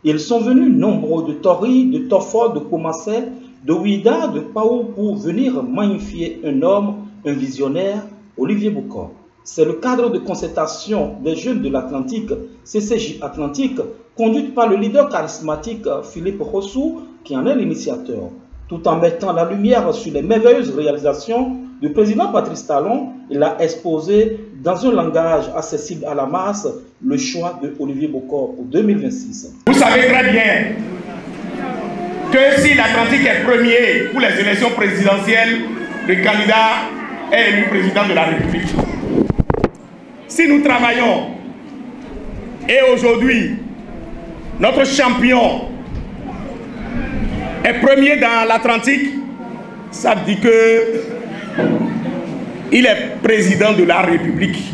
Ils sont venus nombreux de Tori, de Tofol, de Komassé, de Ouida, de Pau pour venir magnifier un homme, un visionnaire, Olivier Bokor. C'est le cadre de concertation des jeunes de l'Atlantique, CCJ Atlantique, conduite par le leader charismatique Philippe Rossou, qui en est l'initiateur. Tout en mettant la lumière sur les merveilleuses réalisations du président Patrice Talon, il a exposé dans un langage accessible à la masse le choix de Olivier Bokor pour 2026. Vous savez très bien que si l'Atlantique est premier pour les élections présidentielles, le candidat est élu président de la République. Si nous travaillons et aujourd'hui notre champion est premier dans l'Atlantique, ça veut dire que il est président de la République.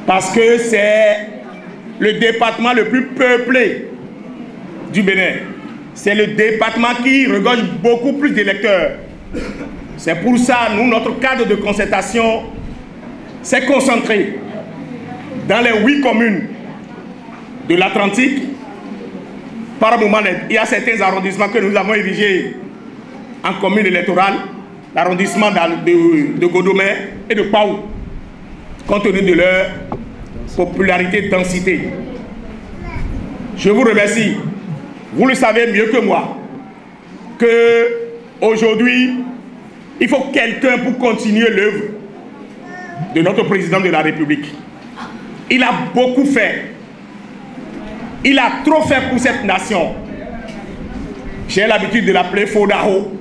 Parce que c'est le département le plus peuplé du Bénin. C'est le département qui regorge beaucoup plus d'électeurs. C'est pour ça, nous, notre cadre de concertation s'est concentré dans les 8 communes de l'Atlantique. Par moment, il y a certains arrondissements que nous avons érigés en commune électorale, l'arrondissement de Godomé et de Pau, compte tenu de leur popularité et densité. Je vous remercie. Vous le savez mieux que moi que aujourd'hui, il faut quelqu'un pour continuer l'œuvre de notre président de la République. Il a beaucoup fait. Il a trop fait pour cette nation. J'ai l'habitude de l'appeler Fodaho.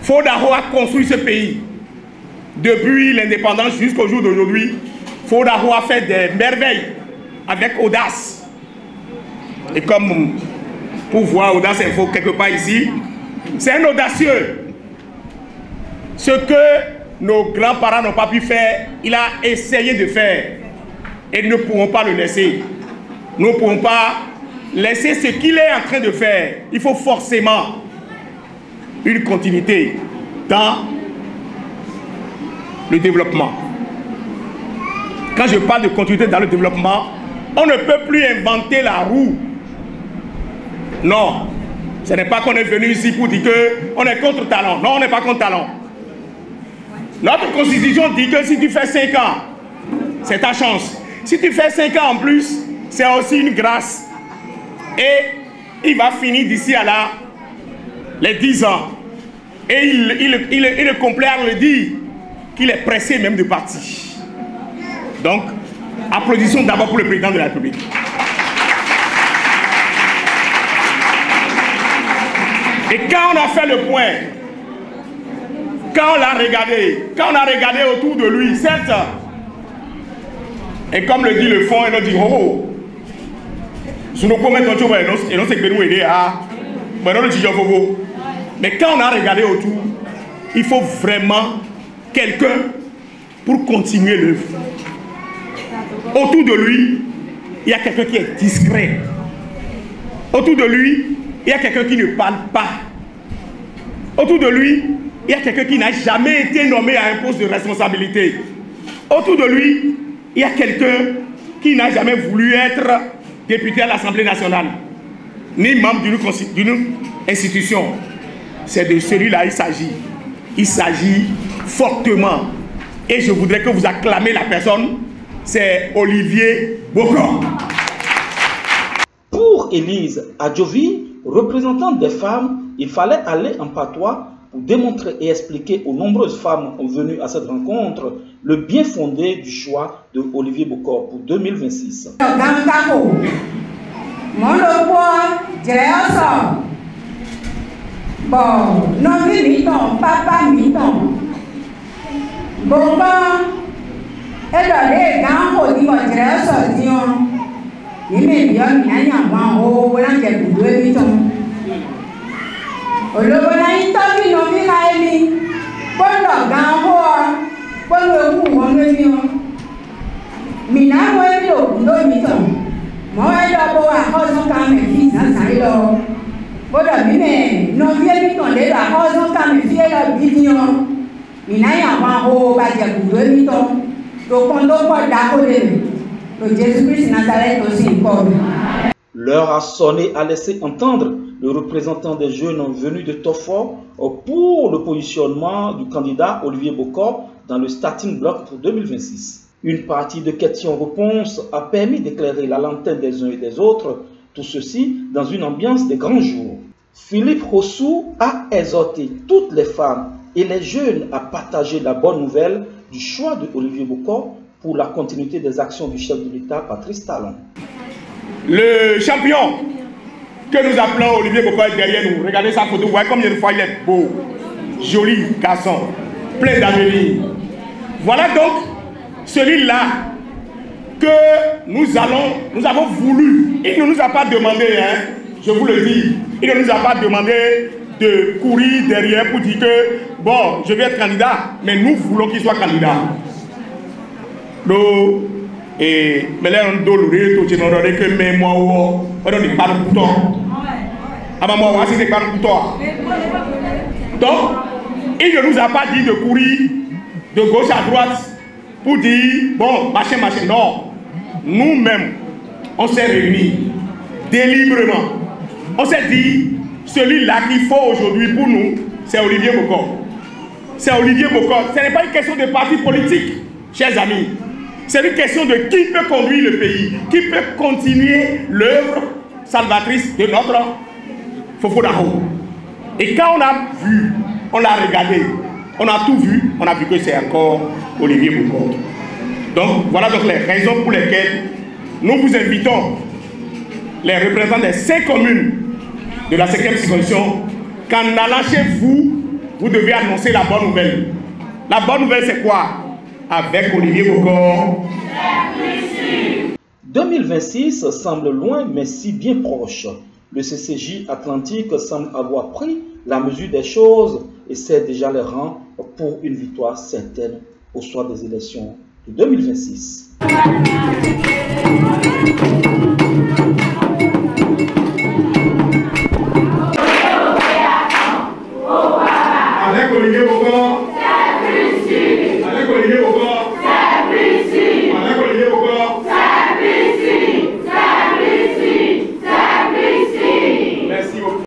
Fodaho a construit ce pays. Depuis l'indépendance jusqu'au jour d'aujourd'hui, Fodaho a fait des merveilles avec audace. Et comme pour voir Audace Info quelque part ici, c'est un audacieux. Ce que nos grands-parents n'ont pas pu faire, il a essayé de faire. Et nous ne pourrons pas le laisser. Nous ne pourrons pas laisser ce qu'il est en train de faire. Il faut forcément une continuité dans le développement. Quand je parle de continuité dans le développement, on ne peut plus inventer la roue. Non, ce n'est pas qu'on est venu ici pour dire qu'on est contre Talon. Non, on n'est pas contre Talon. Notre constitution dit que si tu fais 5 ans, c'est ta chance. Si tu fais 5 ans en plus, c'est aussi une grâce. Et il va finir d'ici à là les 10 ans. Et il est complet à le dire qu'il est pressé même de partir. Donc, applaudissons d'abord pour le président de la République. Et quand on a fait le point, quand on l'a regardé, quand on a regardé autour de lui, certes, et comme le dit le fond, il a dit, oh, mais quand on a regardé autour, il faut vraiment quelqu'un pour continuer l'œuvre. Autour de lui, il y a quelqu'un qui est discret. Autour de lui, il y a quelqu'un qui ne parle pas. Autour de lui, il y a quelqu'un qui n'a jamais été nommé à un poste de responsabilité. Autour de lui, il y a quelqu'un qui n'a jamais voulu être député à l'Assemblée nationale, ni membre d'une institution. C'est de celui-là il s'agit. Il s'agit fortement. Et je voudrais que vous acclamez la personne. C'est Olivier Bokor. Pour Élise Adjovi, représentante des femmes, il fallait aller en patois pour démontrer et expliquer aux nombreuses femmes venues à cette rencontre le bien fondé du choix de Olivier Bokor pour 2026. Bon, non, papa, bon, elle a les gants pour dire il m'est bien, il y a un haut, voilà, il y a deux mitons. Au lieu de l'interview, non, il a mis, bon, le gant, bon, le coup, on le dit. Mina, moi, le mitons. Moi, elle a beau à cause de quand même, fils, ça y est. Bon, mais non, il y a mitons, les à cause de quand même, fils, la vidéo. Mina, il y a un haut, bah, il y a deux mitons. Donc, on doit pas d'accord. L'heure a sonné, a laissé entendre le représentant des jeunes venus de Tofo pour le positionnement du candidat Olivier Bokor dans le starting block pour 2026. Une partie de questions-réponses a permis d'éclairer la lanterne des uns et des autres, tout ceci dans une ambiance de grands jours. Philippe Rossou a exhorté toutes les femmes et les jeunes à partager la bonne nouvelle du choix de Olivier Bokor pour la continuité des actions du chef de l'État, Patrice Talon. Le champion que nous appelons Olivier Bokor est derrière nous. Regardez sa photo, vous voyez combien de fois il est beau, joli garçon, plein d'avenir. Voilà donc celui-là que nous avons voulu. Il ne nous a pas demandé, hein, je vous le dis, il ne nous a pas demandé de courir derrière pour dire que, bon, je vais être candidat, mais nous voulons qu'il soit candidat. Donc, mais là, on doit le dire, que mais moi, on ne dit pas le bouton. Ah, moi, c'est pas le bouton. Donc, il ne nous a pas dit de courir de gauche à droite pour dire, bon, machin, non. Nous-mêmes, on s'est réunis délibérément. On s'est dit, celui-là qu'il faut aujourd'hui pour nous, c'est Olivier Bokor. C'est Olivier Bokor. Ce n'est pas une question de parti politique, chers amis. C'est une question de qui peut conduire le pays, qui peut continuer l'œuvre salvatrice de notre Fofo-Dao. Et quand on a vu, on l'a regardé, on a tout vu, on a vu que c'est encore Olivier Bokor. Donc voilà donc les raisons pour lesquelles nous vous invitons, les représentants des 5 communes de la 5e circonscription, qu'en allant chez vous, vous devez annoncer la bonne nouvelle. La bonne nouvelle c'est quoi? Avec Olivier Bokor. 2026 semble loin mais si bien proche. Le CCJ Atlantique semble avoir pris la mesure des choses et serre déjà les rangs pour une victoire certaine au soir des élections de 2026.